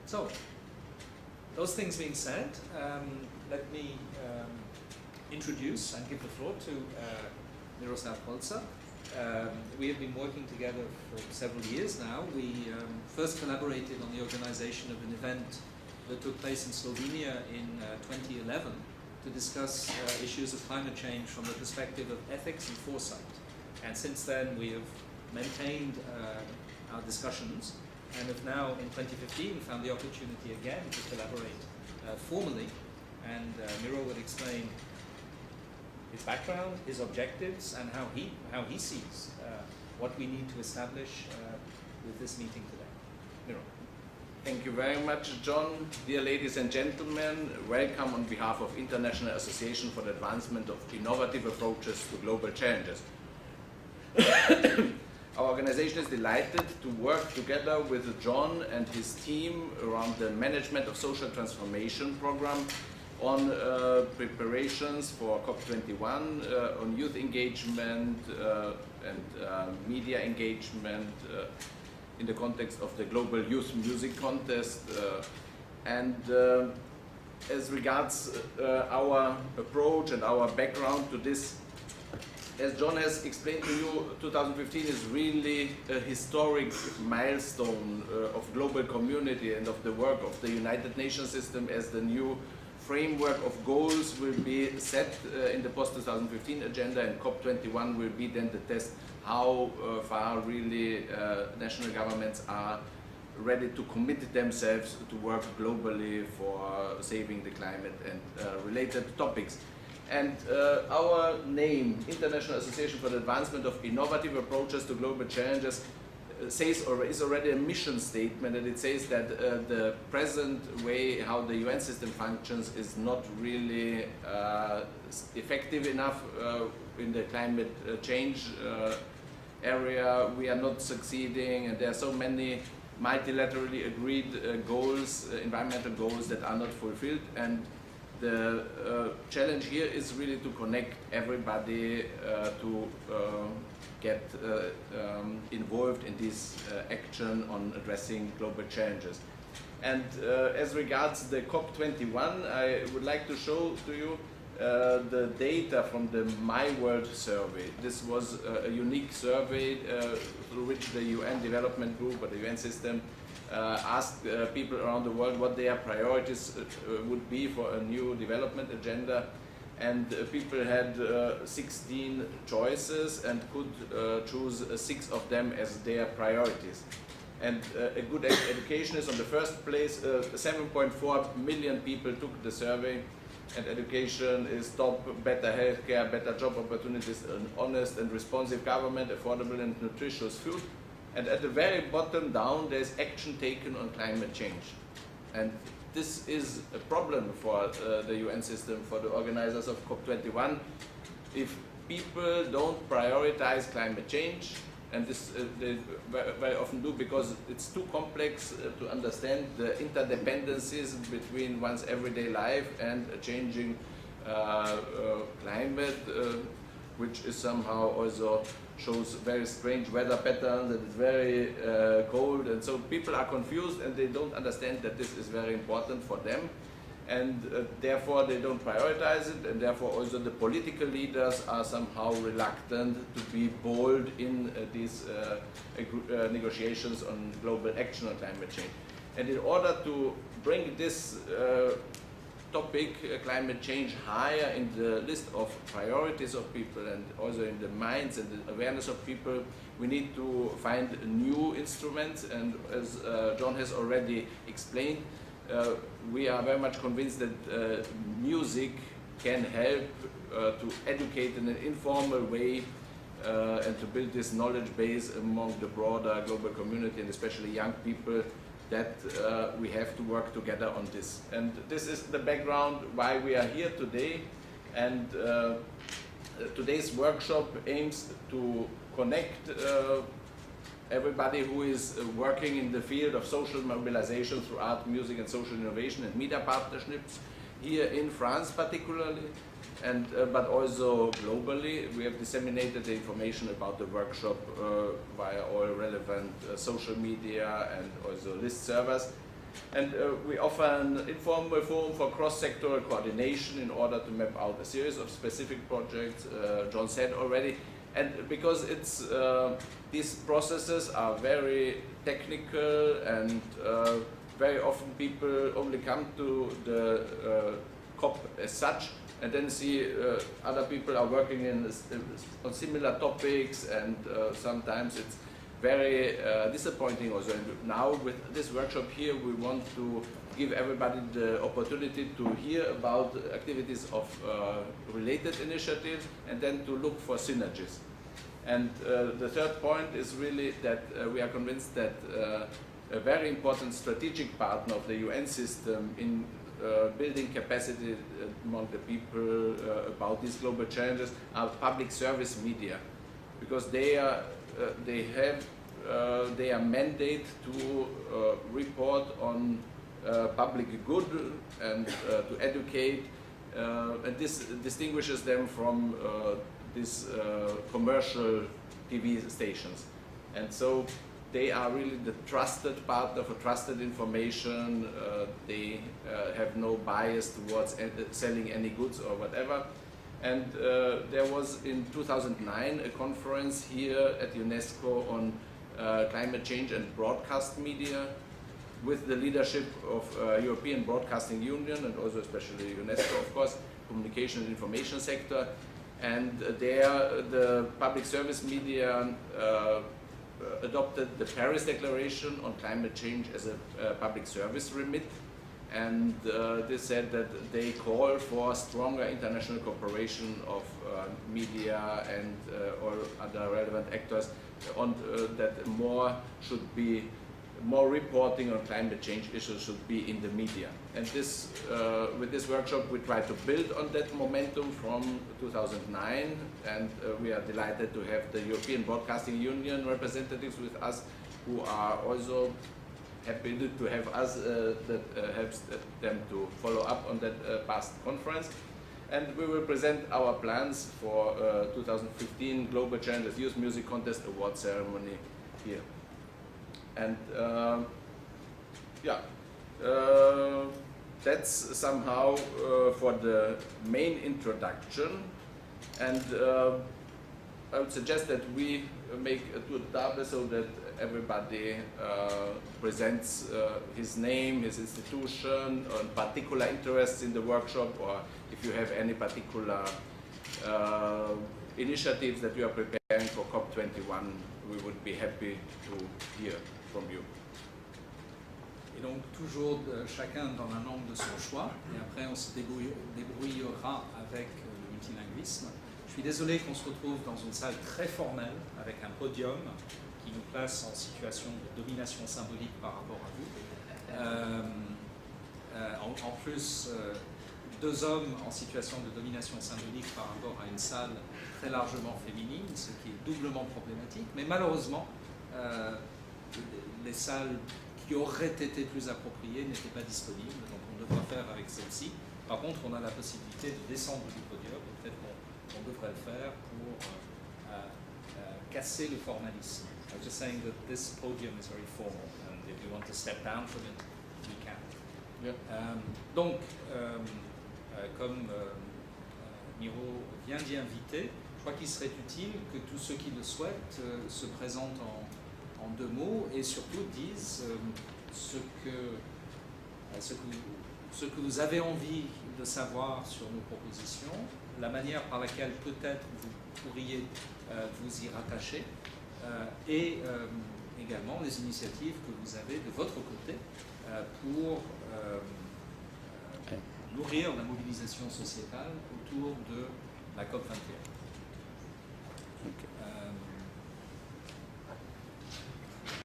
So, those things being said, let me introduce and give the floor to Miroslav Polzer. We have been working together for several years now. We first collaborated on the organization of an event that took place in Slovenia in 2011 to discuss issues of climate change from the perspective of ethics and foresight. And since then we have maintained our discussions and have now in 2015 found the opportunity again to collaborate formally, and Miro would explain his background, his objectives, and how he sees what we need to establish with this meeting today. Miro. Thank you very much, John. Dear ladies and gentlemen, welcome on behalf of International Association for the Advancement of Innovative Approaches to Global Challenges. Our organization is delighted to work together with John and his team around the Management of Social Transformation program on preparations for COP21, on youth engagement and media engagement in the context of the Global Youth Music Contest. As regards our approach and our background to this, as John has explained to you, 2015 is really a historic milestone of global community and of the work of the United Nations system, as the new framework of goals will be set in the post-2015 agenda, and COP21 will be then the test how far really national governments are ready to commit themselves to work globally for saving the climate and related topics. And our name, International Association for the Advancement of Innovative Approaches to Global Challenges, is already a mission statement, and it says that the present way how the UN system functions is not really effective enough in the climate change area. We are not succeeding, and there are so many multilaterally agreed goals, environmental goals, that are not fulfilled. And the challenge here is really to connect everybody to get involved in this action on addressing global challenges. And as regards the COP21, I would like to show to you the data from the My World survey. This was a unique survey through which the UN Development Group or the UN system asked people around the world what their priorities would be for a new development agenda, and people had 16 choices and could choose 6 of them as their priorities. And a good education is on the first place. 7.4 million people took the survey, and education is top, better healthcare, better job opportunities, an honest and responsive government, affordable and nutritious food. And at the very bottom down, there's action taken on climate change. And this is a problem for the UN system, for the organizers of COP21. If people don't prioritize climate change, and this they very often do because it's too complex to understand the interdependencies between one's everyday life and a changing climate, which is somehow also shows very strange weather patterns, and it's very cold, and so people are confused and they don't understand that this is very important for them, and therefore they don't prioritize it, and therefore also the political leaders are somehow reluctant to be bold in these negotiations on global action on climate change. And in order to bring this topic, climate change, higher in the list of priorities of people and also in the minds and the awareness of people, we need to find new instruments. And as John has already explained, we are very much convinced that music can help to educate in an informal way and to build this knowledge base among the broader global community, and especially young people, that we have to work together on this. And this is the background why we are here today. And today's workshop aims to connect everybody who is working in the field of social mobilization through art, music and social innovation and media partnerships here in France particularly, and but also globally. We have disseminated the information about the workshop via all relevant social media and also list servers. And we offer an informal forum for cross-sectoral coordination in order to map out a series of specific projects, John said already. And because it's, these processes are very technical and very often people only come to the COP as such and then see other people are working on similar topics, and sometimes it's very disappointing also. And now with this workshop here, we want to give everybody the opportunity to hear about activities of related initiatives and then to look for synergies. And the third point is really that we are convinced that a very important strategic partner of the UN system in building capacity among the people about these global challenges are public service media, because they are their mandate to report on public good and to educate, and this distinguishes them from these commercial TV stations. And so they are really the trusted partner for trusted information. They have no bias towards selling any goods or whatever. And there was in 2009 a conference here at UNESCO on climate change and broadcast media, with the leadership of European Broadcasting Union and also especially UNESCO, of course, communication and information sector. And there the public service media adopted the Paris Declaration on climate change as a public service remit, and they said that they call for stronger international cooperation of media and all other relevant actors on that more reporting on climate change issues should be in the media. And this, with this workshop, we try to build on that momentum from 2009, and we are delighted to have the European Broadcasting Union representatives with us, who are also happy to have us, that helps them to follow up on that past conference. And we will present our plans for 2015 Global Challenges Youth Music Contest Award Ceremony here. And that's somehow for the main introduction. And I would suggest that we make a tour de table so that everybody presents his name, his institution, and particular interests in the workshop, or if you have any particular initiatives that you are preparing for COP21, we would be happy to hear from you. Et donc toujours chacun dans la langue de son choix, et après on se débrouillera avec le multilinguisme. Je suis désolé qu'on se retrouve dans une salle très formelle avec un podium qui nous place en situation de domination symbolique par rapport à vous. En plus, deux hommes en situation de domination symbolique par rapport à une salle très largement féminine, ce qui est doublement problématique. Mais malheureusement, les salles qui auraient été plus appropriées n'étaient pas disponibles, donc on devra faire avec celle-ci. Par contre, on a la possibilité de descendre du podium, peut-être qu'on devrait le faire pour casser le formalisme. I was just saying that this podium is very formal, and if you want to step down from it, we can. Yeah. Donc, comme Miro vient d'y inviter, je crois qu'il serait utile que tous ceux qui le souhaitent se présentent en deux mots et surtout disent ce que vous avez envie de savoir sur nos propositions, la manière par laquelle peut-être vous pourriez vous y rattacher et également les initiatives que vous avez de votre côté pour nourrir la mobilisation sociétale autour de la COP21. Okay.